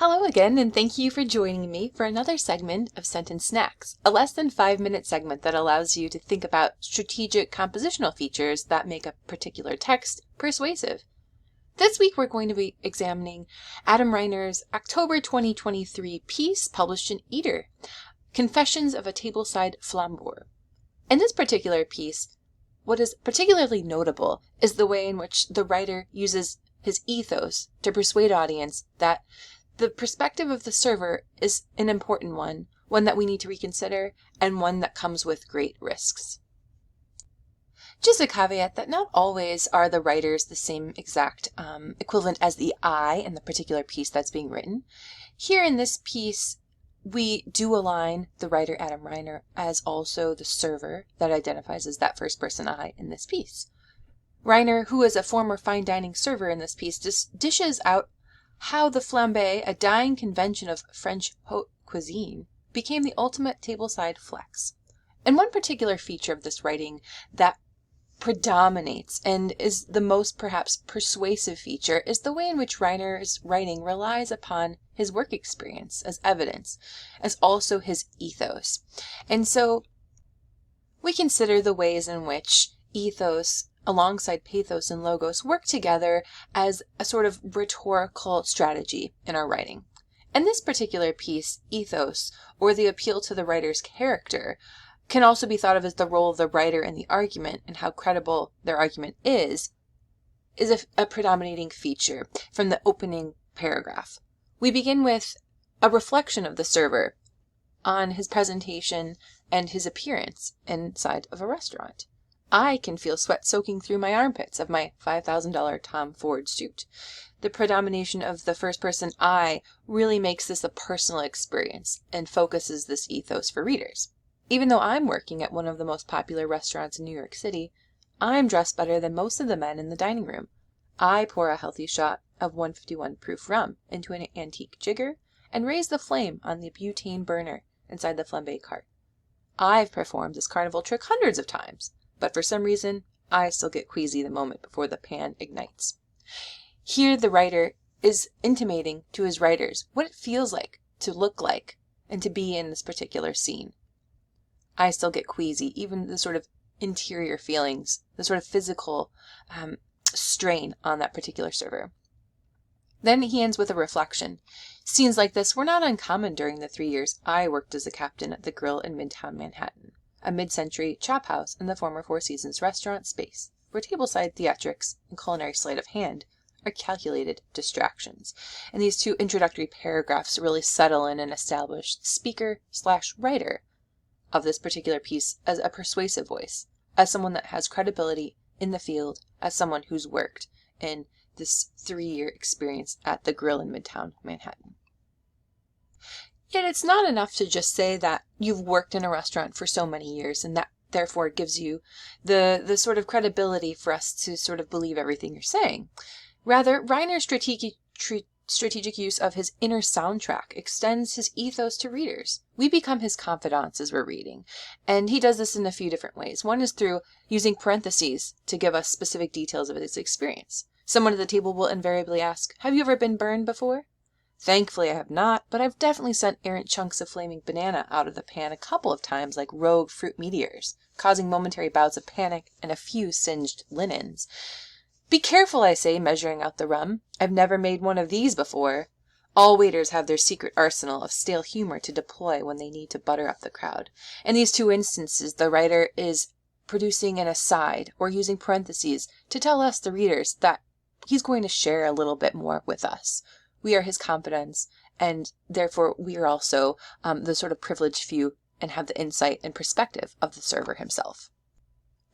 Hello again, and thank you for joining me for another segment of Sentence Snacks, a less than 5-minute segment that allows you to think about strategic compositional features that make a particular text persuasive. This week we're going to be examining Adam Reiner's October 2023 piece published in Eater, Confessions of a Tableside Flambeur. In this particular piece, what is particularly notable is the way in which the writer uses his ethos to persuade audience that the perspective of the server is an important one that we need to reconsider, and one that comes with great risks. Just a caveat that not always are the writers the same exact equivalent as the I in the particular piece that's being written. Here in this piece, we do align the writer Adam Reiner as also the server that identifies as that first person I in this piece. Reiner, who is a former fine dining server in this piece, dishes out how the flambé, a dying convention of French haute cuisine, became the ultimate tableside flex. And one particular feature of this writing that predominates and is the most perhaps persuasive feature is the way in which Reiner's writing relies upon his work experience as evidence, as also his ethos. And so we consider the ways in which ethos alongside pathos and logos work together as a sort of rhetorical strategy in our writing. In this particular piece, ethos, or the appeal to the writer's character, can also be thought of as the role of the writer in the argument and how credible their argument is a predominating feature from the opening paragraph. We begin with a reflection of the server on his presentation and his appearance inside of a restaurant. I can feel sweat soaking through my armpits of my $5,000 Tom Ford suit. The predomination of the first person I really makes this a personal experience and focuses this ethos for readers. Even though I'm working at one of the most popular restaurants in New York City, I'm dressed better than most of the men in the dining room. I pour a healthy shot of 151 proof rum into an antique jigger and raise the flame on the butane burner inside the flambé cart. I've performed this carnival trick hundreds of times, but for some reason, I still get queasy the moment before the pan ignites. Here the writer is intimating to his writers what it feels like to look like and to be in this particular scene. I still get queasy, even the sort of interior feelings, the sort of physical strain on that particular server. Then he ends with a reflection. Scenes like this were not uncommon during the 3 years I worked as a captain at the Grill in Midtown Manhattan, a mid-century chop house in the former Four Seasons restaurant space, where tableside theatrics and culinary sleight of hand are calculated distractions. And these two introductory paragraphs really settle in and establish the speaker/writer of this particular piece as a persuasive voice, as someone that has credibility in the field, as someone who's worked in this 3-year experience at the Grill in Midtown Manhattan. Yet it's not enough to just say that you've worked in a restaurant for so many years and that therefore gives you the sort of credibility for us to sort of believe everything you're saying. Rather, Reiner's strategic use of his inner soundtrack extends his ethos to readers. We become his confidants as we're reading, and he does this in a few different ways. One is through using parentheses to give us specific details of his experience. Someone at the table will invariably ask, "Have you ever been burned before?" Thankfully I have not, but I've definitely sent errant chunks of flaming banana out of the pan a couple of times like rogue fruit meteors, causing momentary bouts of panic and a few singed linens. Be careful, I say, measuring out the rum. I've never made one of these before. All waiters have their secret arsenal of stale humor to deploy when they need to butter up the crowd. In these two instances, the writer is producing an aside or using parentheses to tell us, the readers, that he's going to share a little bit more with us. We are his confidants, and therefore we are also the sort of privileged few and have the insight and perspective of the server himself.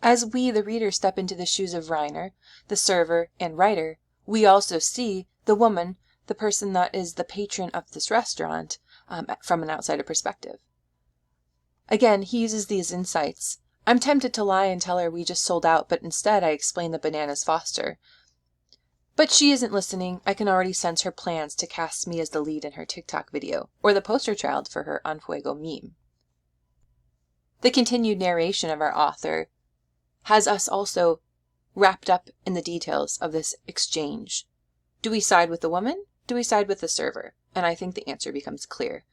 As we, the reader, step into the shoes of Reiner, the server and writer, we also see the woman, the person that is the patron of this restaurant, from an outsider perspective. Again, he uses these insights. I'm tempted to lie and tell her we just sold out, but instead I explain the bananas Foster. But she isn't listening. I can already sense her plans to cast me as the lead in her TikTok video, or the poster child for her En Fuego meme. The continued narration of our author has us also wrapped up in the details of this exchange. Do we side with the woman? Do we side with the server? And I think the answer becomes clear.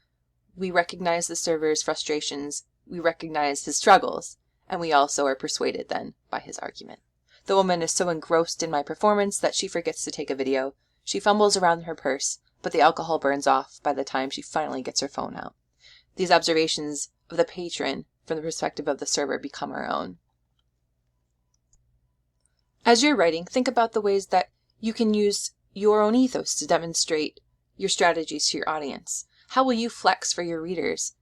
We recognize the server's frustrations, we recognize his struggles, and we also are persuaded then by his argument. The woman is so engrossed in my performance that she forgets to take a video. She fumbles around in her purse, but the alcohol burns off by the time she finally gets her phone out. These observations of the patron from the perspective of the server become our own. As you're writing, think about the ways that you can use your own ethos to demonstrate your strategies to your audience. How will you flex for your readers?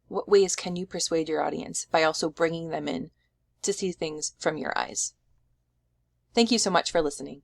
What ways can you persuade your audience by also bringing them in to see things from your eyes? Thank you so much for listening.